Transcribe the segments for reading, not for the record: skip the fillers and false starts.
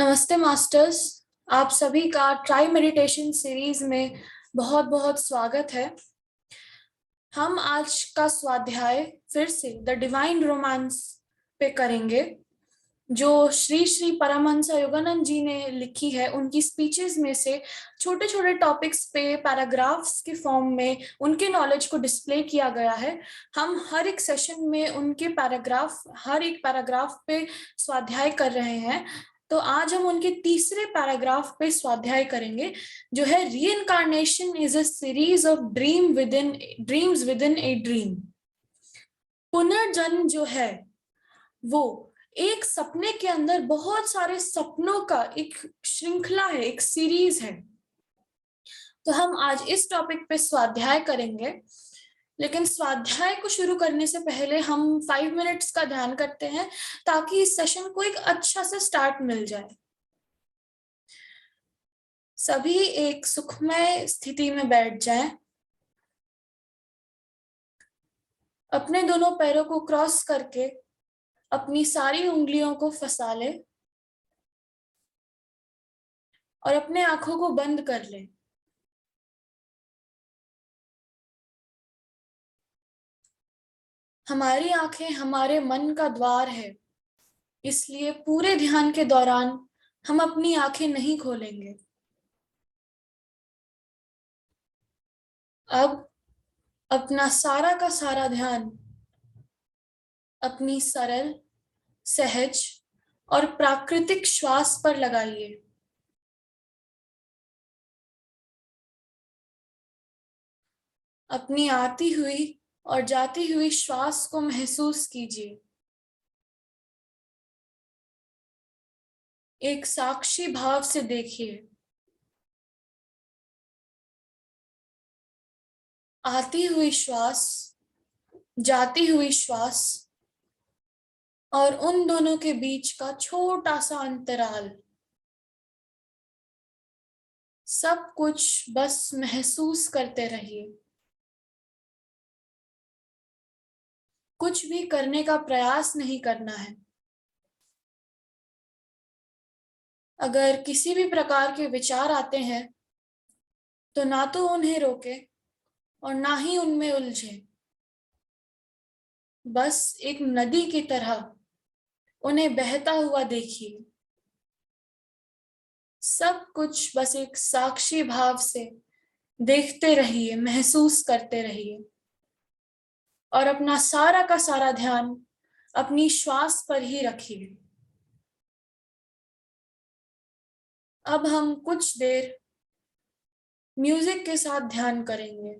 नमस्ते मास्टर्स। आप सभी का ट्राई मेडिटेशन सीरीज में बहुत बहुत स्वागत है। हम आज का स्वाध्याय फिर से द डिवाइन रोमांस पे करेंगे, जो श्री श्री परमहंस योगानंद जी ने लिखी है। उनकी स्पीचेस में से छोटे छोटे टॉपिक्स पे पैराग्राफ्स के फॉर्म में उनके नॉलेज को डिस्प्ले किया गया है। हम हर एक सेशन में हर एक पैराग्राफ पे स्वाध्याय कर रहे हैं। तो आज हम उनके तीसरे पैराग्राफ पे स्वाध्याय करेंगे, जो है reincarnation is a series of dreams with in a dream. पुनर्जन्म जो है वो एक सपने के अंदर बहुत सारे सपनों का एक श्रृंखला है, एक सीरीज है। तो हम आज इस टॉपिक पे स्वाध्याय करेंगे, लेकिन स्वाध्याय को शुरू करने से पहले हम 5 मिनट्स का ध्यान करते हैं, ताकि इस सेशन को एक अच्छा सा स्टार्ट मिल जाए। सभी एक सुखमय स्थिति में बैठ जाएं। अपने दोनों पैरों को क्रॉस करके अपनी सारी उंगलियों को फंसा ले और अपने आंखों को बंद कर ले। हमारी आंखें हमारे मन का द्वार है, इसलिए पूरे ध्यान के दौरान हम अपनी आंखें नहीं खोलेंगे। अब अपना सारा का सारा ध्यान अपनी सरल, सहज और प्राकृतिक श्वास पर लगाइए। अपनी आती हुई और जाती हुई श्वास को महसूस कीजिए। एक साक्षी भाव से देखिए। आती हुई श्वास, जाती हुई श्वास और उन दोनों के बीच का छोटा सा अंतराल, सब कुछ बस महसूस करते रहिए। कुछ भी करने का प्रयास नहीं करना है। अगर किसी भी प्रकार के विचार आते हैं तो ना तो उन्हें रोके और ना ही उनमें उलझे। बस एक नदी की तरह उन्हें बहता हुआ देखिए। सब कुछ बस एक साक्षी भाव से देखते रहिए, महसूस करते रहिए और अपना सारा का सारा ध्यान अपनी श्वास पर ही रखिए। अब हम कुछ देर म्यूजिक के साथ ध्यान करेंगे।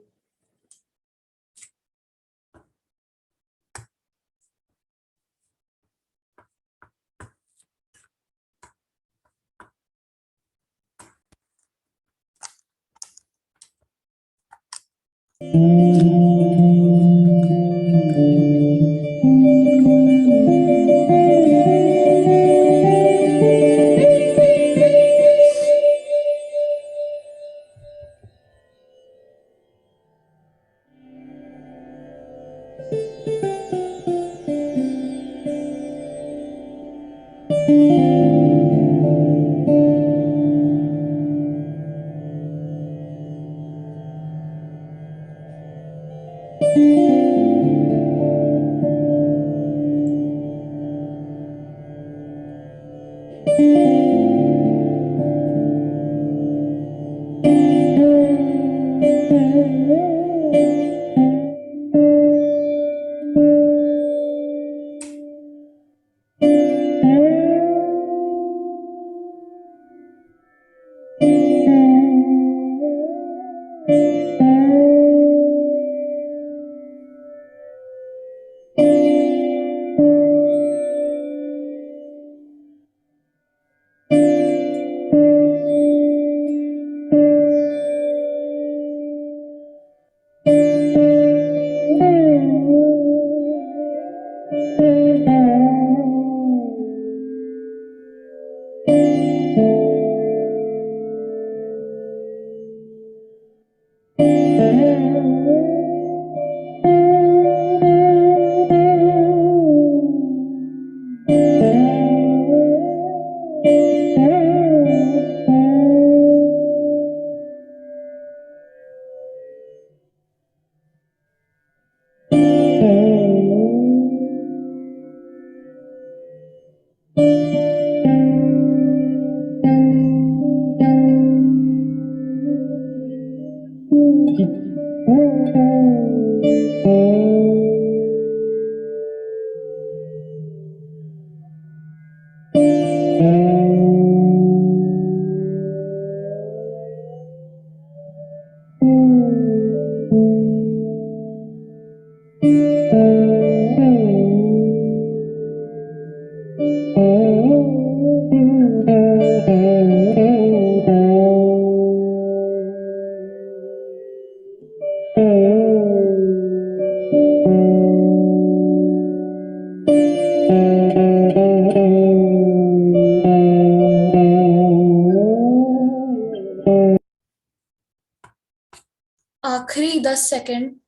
10 सेकेंड।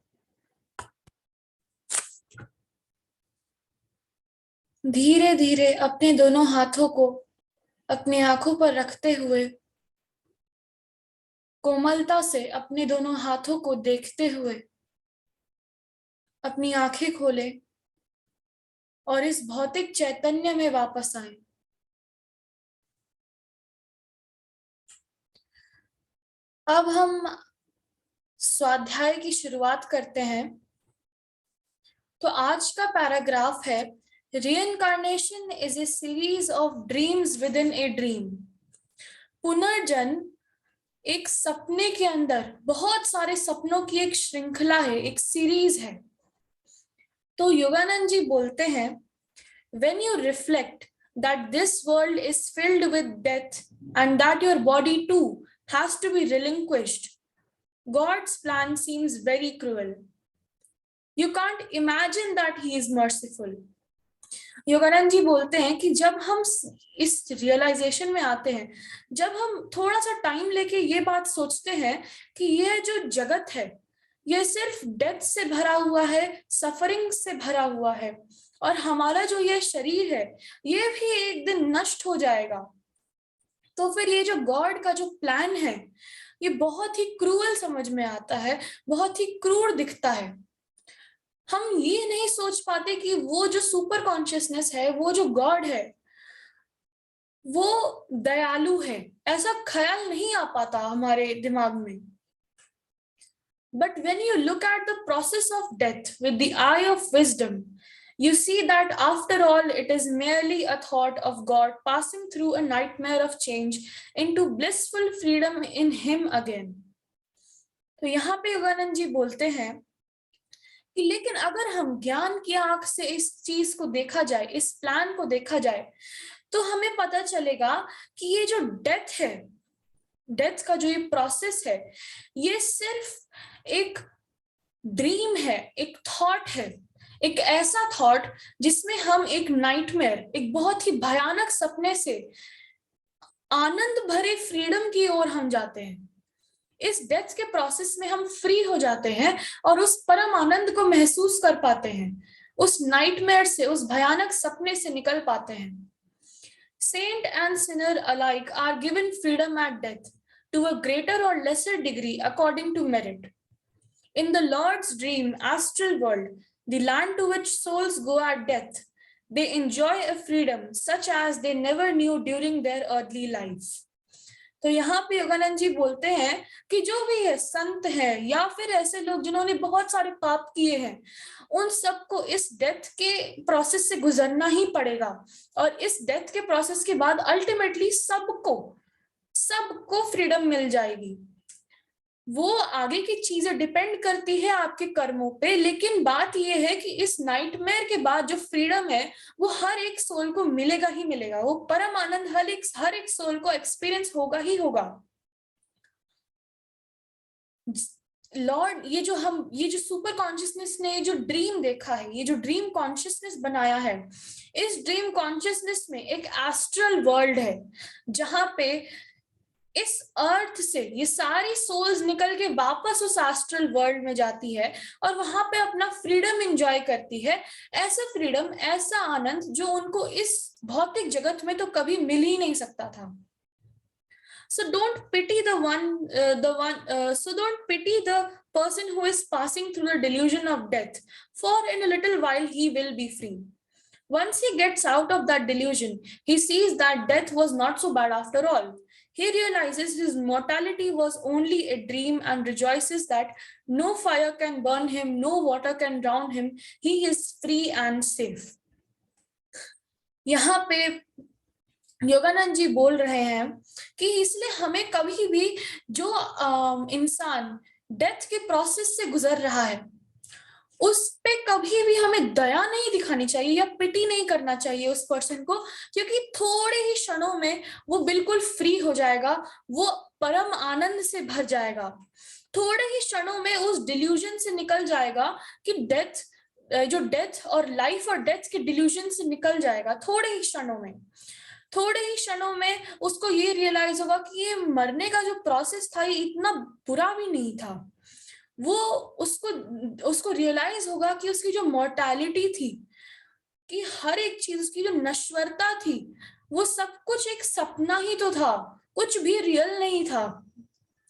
धीरे धीरे अपने दोनों हाथों को अपनी आंखों पर रखते हुए, कोमलता से अपने दोनों हाथों को देखते हुए अपनी आंखें खोलें और इस भौतिक चैतन्य में वापस आए। अब हम स्वाध्याय की शुरुआत करते हैं। तो आज का पैराग्राफ है, reincarnation is a series of dreams with in a dream. पुनर्जन्म एक सपने के अंदर बहुत सारे सपनों की एक श्रृंखला है, एक सीरीज है। तो योगानंद जी बोलते हैं, when you reflect that this world is filled with death and that your body too has to be relinquished, God's plan seems very cruel. You can't imagine that he is merciful. Yogananda ji बोलते हैं कि जब हम इस realisation में आते हैं, जब हम थोड़ा सा टाइम लेके ये बात सोचते हैं कि यह जो जगत है यह सिर्फ डेथ से भरा हुआ है, सफरिंग से भरा हुआ है, और हमारा जो यह शरीर है ये भी एक दिन नष्ट हो जाएगा, तो फिर ये जो गॉड का जो प्लान है ये बहुत ही क्रूअल समझ में आता है, बहुत ही क्रूर दिखता है। हम ये नहीं सोच पाते कि वो जो सुपर कॉन्शियसनेस है, वो जो गॉड है, वो दयालु है, ऐसा ख्याल नहीं आ पाता हमारे दिमाग में। But when you look at the process of death with the eye of wisdom, you see that after all it is merely a thought of God passing through a nightmare of change into blissful freedom in him again. तो यहाँ पे योगानंद जी बोलते हैं कि लेकिन अगर हम ज्ञान की आंख से इस चीज को देखा जाए, इस प्लान को देखा जाए, तो हमें पता चलेगा कि ये जो डेथ है, डेथ का जो ये प्रोसेस है, ये सिर्फ एक ड्रीम है, एक थॉट है, एक ऐसा थॉट जिसमें हम एक नाइटमेयर, एक बहुत ही भयानक सपने से आनंद भरे फ्रीडम की ओर हम जाते हैं। इस डेथ के प्रोसेस में हम फ्री हो जाते हैं और उस परम आनंद को महसूस कर पाते हैं, उस नाइटमेयर से, उस भयानक सपने से निकल पाते हैं। Saint and sinner alike are given freedom at death to a greater or lesser degree according to merit. In the Lord's dream astral world, the land to which souls go at death, they enjoy a freedom such as they never knew during their earthly life. तो यहाँ पे योगानंद जी बोलते हैं कि जो भी है, संत है या फिर ऐसे लोग जिन्होंने बहुत सारे पाप किए हैं, उन सबको इस डेथ के प्रोसेस से गुजरना ही पड़ेगा, और इस डेथ के प्रोसेस के बाद अल्टीमेटली सबको फ्रीडम मिल जाएगी। वो आगे की चीजें डिपेंड करती है आपके कर्मों पे, लेकिन बात ये है कि इस नाइटमेयर के बाद जो फ्रीडम है वो हर एक सोल को मिलेगा ही मिलेगा, वो परम आनंद हर एक सोल को एक्सपीरियंस होगा ही होगा। लॉर्ड, ये जो सुपर कॉन्शियसनेस ने जो ड्रीम देखा है, ये जो ड्रीम कॉन्शियसनेस बनाया है, इस ड्रीम कॉन्शियसनेस में एक एस्ट्रल वर्ल्ड है जहां पे इस अर्थ से ये सारी सोल्स निकल के वापस उस एस्ट्रल वर्ल्ड में जाती है और वहां पे अपना फ्रीडम एंजॉय करती है। ऐसा फ्रीडम, ऐसा आनंद जो उनको इस भौतिक जगत में तो कभी मिल ही नहीं सकता था। So don't pity the person who is passing through the delusion of death, for in a little while he will be free. Once he gets out of that delusion, he sees that death was not so bad after all. He realizes his mortality was only a dream and rejoices that no fire can burn him, no water can drown him. He is free and safe. यहाँ पे योगानंद जी बोल रहे हैं कि इसलिए हमें कभी भी जो इंसान डेथ के प्रोसेस से गुजर रहा है उस पे कभी भी हमें दया नहीं दिखानी चाहिए या पिटी नहीं करना चाहिए उस पर्सन को, क्योंकि थोड़े ही क्षणों में वो बिल्कुल फ्री हो जाएगा, वो परम आनंद से भर जाएगा, थोड़े ही क्षणों में उस डिल्यूजन से निकल जाएगा कि डेथ और लाइफ और डेथ के डिल्यूजन से निकल जाएगा। थोड़े ही क्षणों में उसको ये रियलाइज होगा कि ये मरने का जो प्रोसेस था ये इतना बुरा भी नहीं था, वो उसको उसको रियलाइज होगा कि उसकी जो मॉर्टैलिटी थी, कि हर एक चीज, उसकी जो नश्वरता थी, वो सब कुछ एक सपना ही तो था, कुछ भी रियल नहीं था।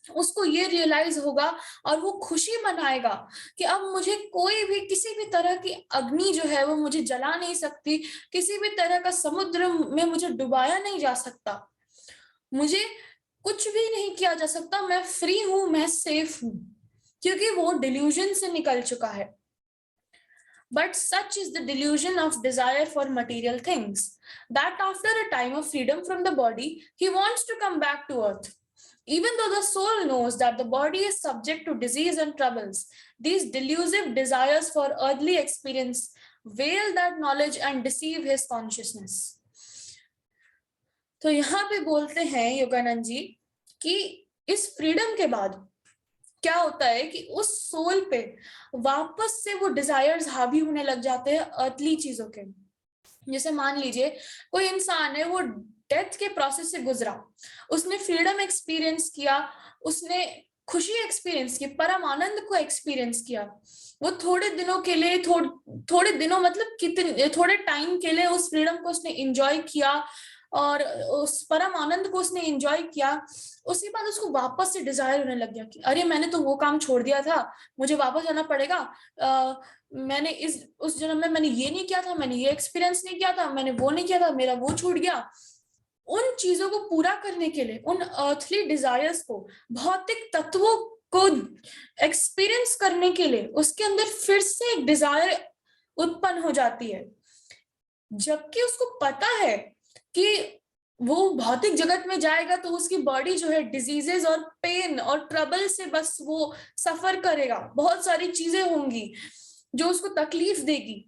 उसको ये रियलाइज होगा और वो खुशी मनाएगा कि अब मुझे कोई भी, किसी भी तरह की अग्नि जो है वो मुझे जला नहीं सकती, किसी भी तरह का समुद्र में मुझे डुबाया नहीं जा सकता, मुझे कुछ भी नहीं किया जा सकता, मैं फ्री हूं, मैं सेफ हूं, क्योंकि वो डिल्यूजन से निकल चुका है। But such is the delusion of desire for material things, that after a time of freedom from the body, he wants to come back to earth. Even though the soul knows that the body is subject to disease and troubles, these delusive desires for earthly experience veil that knowledge and deceive his consciousness. तो यहाँ पे बोलते हैं योगानंद जी कि इस freedom के बाद क्या होता है कि उस सोल पे वापस से वो डिजायर्स हावी होने लग जाते हैं अर्थली चीजों के। जैसे मान लीजिए कोई इंसान है, वो डेथ के प्रोसेस से गुजरा, उसने फ्रीडम एक्सपीरियंस किया, उसने खुशी एक्सपीरियंस की, परम आनंद को एक्सपीरियंस किया, वो थोड़े दिनों के लिए, थोड़े दिनों मतलब कितने, थोड़े टाइम के लिए उस फ्रीडम को उसने एंजॉय किया और उस परम आनंद को उसने एंजॉय किया। उसके बाद उसको वापस से डिजायर होने लग गया कि अरे मैंने तो वो काम छोड़ दिया था, मुझे वापस जाना पड़ेगा, मैंने उस जन्म में मैंने ये नहीं किया था, मैंने ये एक्सपीरियंस नहीं किया था, मैंने वो नहीं किया था, मेरा वो छूट गया। उन चीजों को पूरा करने के लिए, उन अर्थली डिजायर्स को, भौतिक तत्वों को एक्सपीरियंस करने के लिए उसके अंदर फिर से एक डिजायर उत्पन्न हो जाती है, जबकि उसको पता है कि वो भौतिक जगत में जाएगा तो उसकी बॉडी जो है डिजीजेस और पेन और ट्रबल से बस वो सफर करेगा, बहुत सारी चीजें होंगी जो उसको तकलीफ देगी।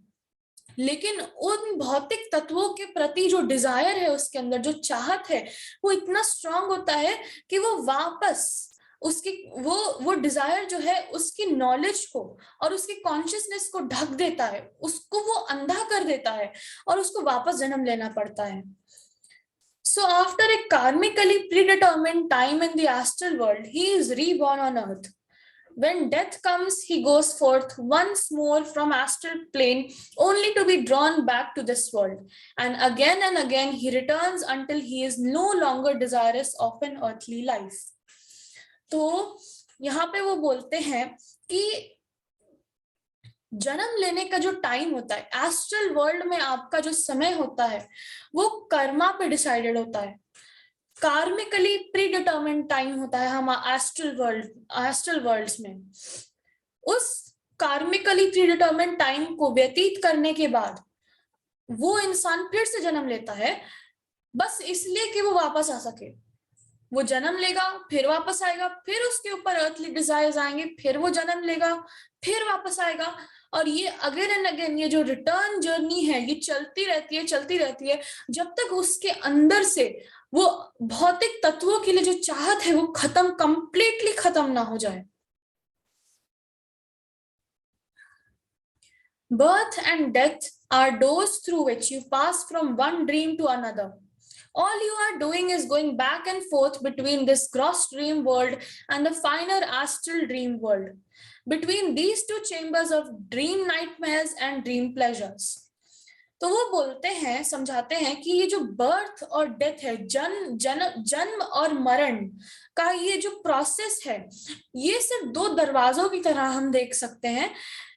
लेकिन उन भौतिक तत्वों के प्रति जो डिजायर है उसके अंदर, जो चाहत है, वो इतना स्ट्रांग होता है कि वो वापस उसकी वो डिजायर जो है उसकी नॉलेज को और उसकी कॉन्शियसनेस को ढक देता है, उसको वो अंधा कर देता है और उसको वापस जन्म लेना पड़ता है। So after a karmically predetermined time in the astral world, he is reborn on earth. When death comes, he goes forth once more from astral plane, only to be drawn back to this world. And again, he returns until he is no longer desirous of an earthly life. तो यहाँ पे वो बोलते हैं कि जन्म लेने का जो टाइम होता है एस्ट्रल वर्ल्ड में, आपका जो समय होता है वो कर्मा पे डिसाइडेड होता है, कार्मिकली प्रीडिटरमिन्ड टाइम होता है हम एस्ट्रल वर्ल्ड्स में। उस कार्मिकली प्रीडिटरमिन्ड टाइम को व्यतीत करने के बाद वो इंसान फिर से जन्म लेता है, बस इसलिए कि वो वापस आ सके। वो जन्म लेगा, फिर वापस आएगा, फिर उसके ऊपर अर्थली डिजायर्स आएंगे, फिर वो जन्म लेगा, फिर वापस आएगा, और ये अगेन एंड अगेन, ये जो रिटर्न जर्नी है ये चलती रहती है जब तक उसके अंदर से वो भौतिक तत्वों के लिए जो चाहत है वो कंप्लीटली खत्म ना हो जाए। Birth and death are doors through which you pass from one dream to another. All you are doing is going back and forth between this gross dream world and the finer astral dream world, between these two chambers of dream nightmares and dream pleasures. तो वो बोलते हैं, समझाते हैं कि ये जो birth और डेथ है, जन्म और मरण का ये जो प्रोसेस है, ये सिर्फ दो दरवाजों की तरह हम देख सकते हैं।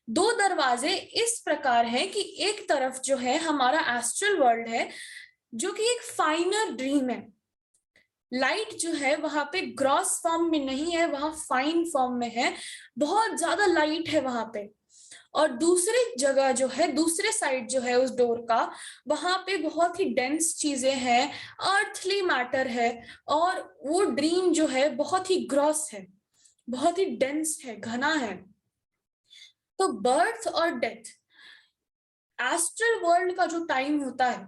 दो दरवाजे इस प्रकार है कि एक तरफ जो है हमारा एस्ट्रल वर्ल्ड है, जो कि एक फाइनर ड्रीम है। लाइट जो है वहां पे ग्रॉस फॉर्म में नहीं है, वहां फाइन फॉर्म में है, बहुत ज्यादा लाइट है वहां पे। और दूसरी जगह जो है, दूसरे साइड जो है उस डोर का, वहां पे बहुत ही डेंस चीजें हैं, अर्थली मैटर है, और वो ड्रीम जो है बहुत ही ग्रॉस है, बहुत ही डेंस है, घना है। तो बर्थ और डेथ, एस्ट्रल वर्ल्ड का जो टाइम होता है,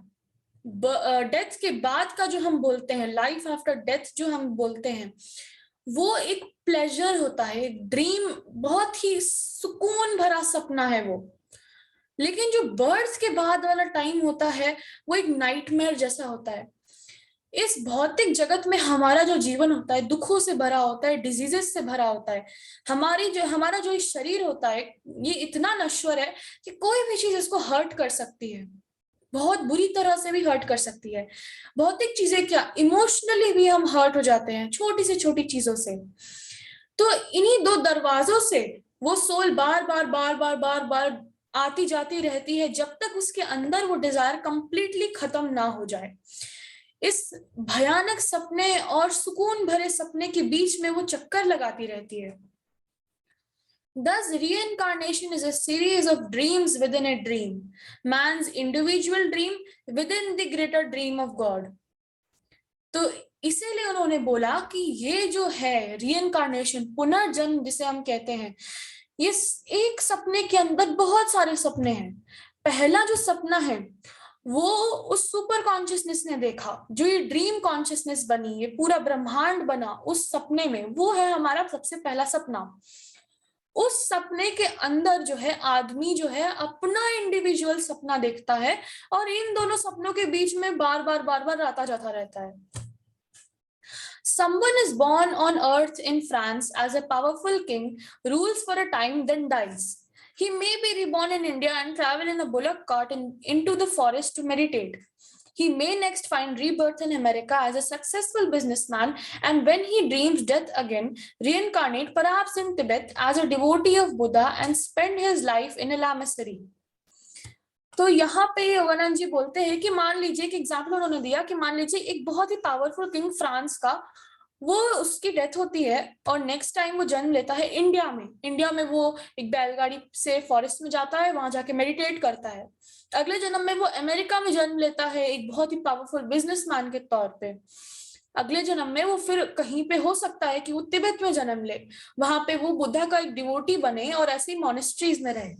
डेथ के बाद का जो हम बोलते हैं, लाइफ आफ्टर डेथ जो हम बोलते हैं, वो एक प्लेजर होता है, एक ड्रीम, बहुत ही सुकून भरा सपना है वो। लेकिन जो बर्थ के बाद वाला टाइम होता है वो एक नाइटमेयर जैसा होता है। इस भौतिक जगत में हमारा जो जीवन होता है दुखों से भरा होता है, डिजीजेस से भरा होता है। हमारा जो इस शरीर होता है ये इतना नश्वर है कि कोई भी चीज इसको हर्ट कर सकती है, बहुत बुरी तरह से भी हर्ट कर सकती है। भौतिक चीजें क्या, इमोशनली भी हम हर्ट हो जाते हैं छोटी से छोटी चीजों से। तो इन्हीं दो दरवाजों से वो सोल बार बार बार बार बार बार आती जाती रहती है जब तक उसके अंदर वो डिजायर कंप्लीटली खत्म ना हो जाए। इस भयानक सपने और सुकून भरे सपने के बीच में वो चक्कर लगाती रहती है। Thus, reincarnation is a series of dreams within a dream, man's individual dream within the greater dream of God. तो इसीलिए उन्होंने बोला कि ये जो है रीइंकारनेशन, पुनर्जन्म जिसे हम कहते हैं, ये एक सपने के अंदर बहुत सारे सपने हैं। पहला जो सपना है वो उस सुपर कॉन्शियसनेस ने देखा, जो ये ड्रीम कॉन्शियसनेस बनी, ये पूरा ब्रह्मांड बना उस सपने में, वो है हमारा सबसे पहला सपना। उस सपने के अंदर जो है आदमी जो है अपना इंडिविजुअल सपना देखता है और इन दोनों सपनों के बीच में बार बार आता जाता रहता है। Someone is born on earth in France as a powerful king, rules for a time, then dies. He may be reborn in India and travel in a bullock cart into the forest to meditate. He may next find rebirth in America as a successful businessman, and when he dreams death again, reincarnate perhaps in Tibet as a devotee of Buddha and spend his life in a lamasery. तो यहाँ पे योगानंद जी बोलते हैं कि मान लीजिए, एक example उन्होंने दिया कि मान लीजिए एक बहुत ही पावरफुल किंग फ्रांस का, वो उसकी डेथ होती है और नेक्स्ट टाइम वो जन्म लेता है इंडिया में वो एक बैलगाड़ी से फॉरेस्ट में जाता है, वहां जाके मेडिटेट करता है। अगले जन्म में वो अमेरिका में जन्म लेता है एक बहुत ही पावरफुल बिजनेसमैन के तौर पे। अगले जन्म में वो फिर कहीं पे हो सकता है कि वो तिब्बत में जन्म ले, वहां पे वो बुद्धा का एक डिवोटी बने और ऐसी मॉनेस्ट्रीज में रहे।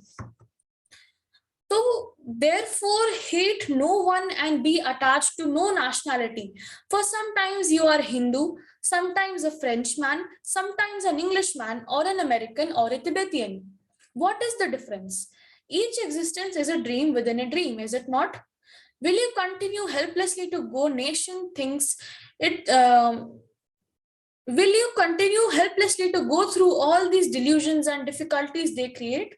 तो therefore hate no one and be attached to no nationality. For sometimes you are Hindu, sometimes a Frenchman, sometimes an Englishman or an American or a Tibetan. What is the difference? Each existence is a dream within a dream, is it not? Will you continue helplessly to go nation thinks it will you continue helplessly to go through all these delusions and difficulties they create?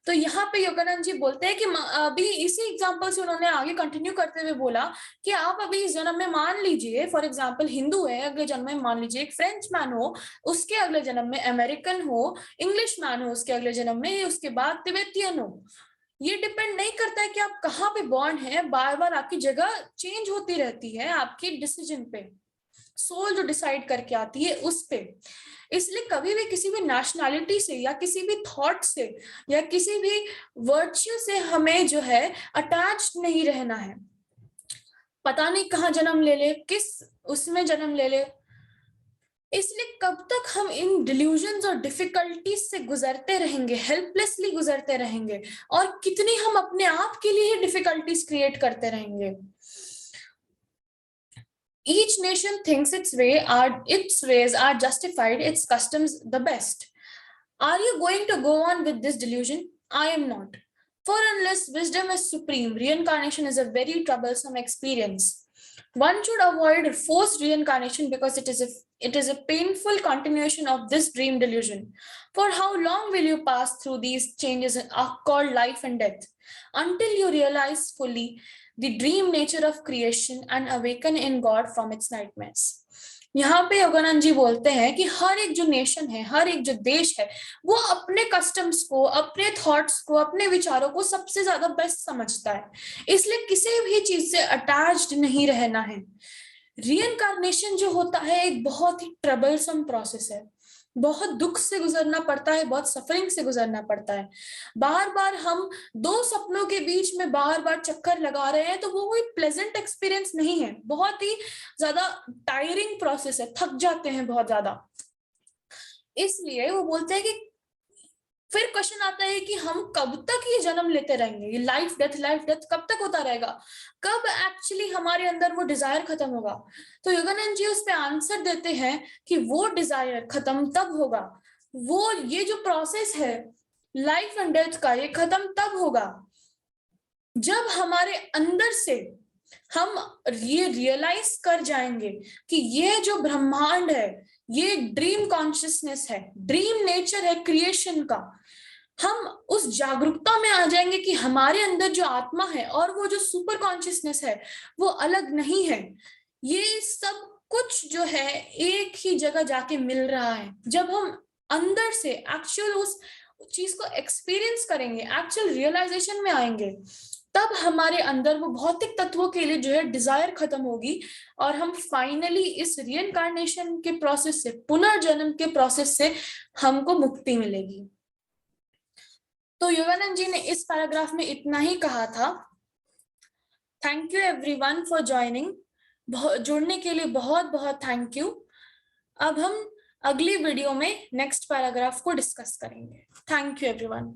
तो यहाँ पे योगानंद जी बोलते हैं कि अभी इसी example से उन्होंने आगे कंटिन्यू करते हुए बोला कि आप अभी इस जन्म में मान लीजिए फॉर एग्जांपल हिंदू है, अगले जन्म में मान लीजिए एक फ्रेंच मैन हो, उसके अगले जन्म में अमेरिकन हो, इंग्लिश मैन हो उसके अगले जन्म में, उसके बाद तिब्बतियन हो। ये डिपेंड नहीं करता है कि आप कहाँ पे बॉर्न है, बार बार आपकी जगह चेंज होती रहती है आपके डिसीजन पे, सोल जो डिसाइड करके आती है उस पे। इसलिए कभी भी किसी भी नेशनैलिटी से या किसी भी थॉट से या किसी भी वर्च्यू से हमें जो है अटैच नहीं रहना है। पता नहीं कहाँ जन्म ले ले, किस उसमें जन्म ले ले, इसलिए कब तक हम इन डिल्यूजन्स और डिफिकल्टीज से गुजरते रहेंगे, हेल्पलेसली गुजरते रहेंगे, और कितनी हम अपने आप के लिए डिफिकल्टीज क्रिएट करते रहेंगे। Each nation thinks its ways are justified, its customs the best. Are you going to go on with this delusion? I am not. For unless wisdom is supreme, reincarnation is a very troublesome experience. One should avoid forced reincarnation because it is a painful continuation of this dream delusion. For how long will you pass through these changes called life and death? Until you realize fully the dream nature of creation and awaken in God from its nightmares. यहाँ पे योगानंद जी बोलते हैं कि हर एक जो nation है, हर एक जो देश है, वो अपने कस्टम्स को, अपने थॉट्स को, अपने विचारों को सबसे ज्यादा बेस्ट समझता है, इसलिए किसी भी चीज से अटैच्ड नहीं रहना है। रीइंकारनेशन जो होता है एक बहुत ही ट्रबलसम प्रोसेस है, बहुत दुख से गुजरना पड़ता है, बहुत सफरिंग से गुजरना पड़ता है। बार बार हम दो सपनों के बीच में बार बार चक्कर लगा रहे हैं, तो वो कोई प्लेजेंट एक्सपीरियंस नहीं है, बहुत ही ज्यादा टायरिंग प्रोसेस है, थक जाते हैं बहुत ज्यादा। इसलिए वो बोलते हैं कि फिर क्वेश्चन आता है कि हम कब तक ये जन्म लेते रहेंगे, ये लाइफ डेथ कब तक होता रहेगा, कब एक्चुअली हमारे अंदर वो डिजायर खत्म होगा। तो योगानंद जी उस पे आंसर देते हैं कि वो डिजायर खत्म तब होगा, वो ये जो प्रोसेस है लाइफ एंड डेथ का, ये खत्म तब होगा जब हमारे अंदर से हम ये रियलाइज कर जाएंगे कि ये जो ब्रह्मांड है, ये ड्रीम कॉन्शियसनेस है, ड्रीम नेचर है क्रिएशन का। हम उस जागरूकता में आ जाएंगे कि हमारे अंदर जो आत्मा है और वो जो सुपर कॉन्शियसनेस है वो अलग नहीं है। ये सब कुछ जो है एक ही जगह जाके मिल रहा है। जब हम अंदर से एक्चुअल उस चीज को एक्सपीरियंस करेंगे, एक्चुअल रियलाइजेशन में आएंगे, तब हमारे अंदर वो भौतिक तत्वों के लिए जो है डिजायर खत्म होगी और हम फाइनली इस रीइंकार्नेशन के प्रोसेस से, पुनर्जन्म के प्रोसेस से हमको मुक्ति मिलेगी। तो योगानंद जी ने इस पैराग्राफ में इतना ही कहा था। Thank you everyone for joining. जुड़ने के लिए बहुत बहुत थैंक यू। अब हम अगली वीडियो में नेक्स्ट पैराग्राफ को डिस्कस करेंगे। Thank you everyone.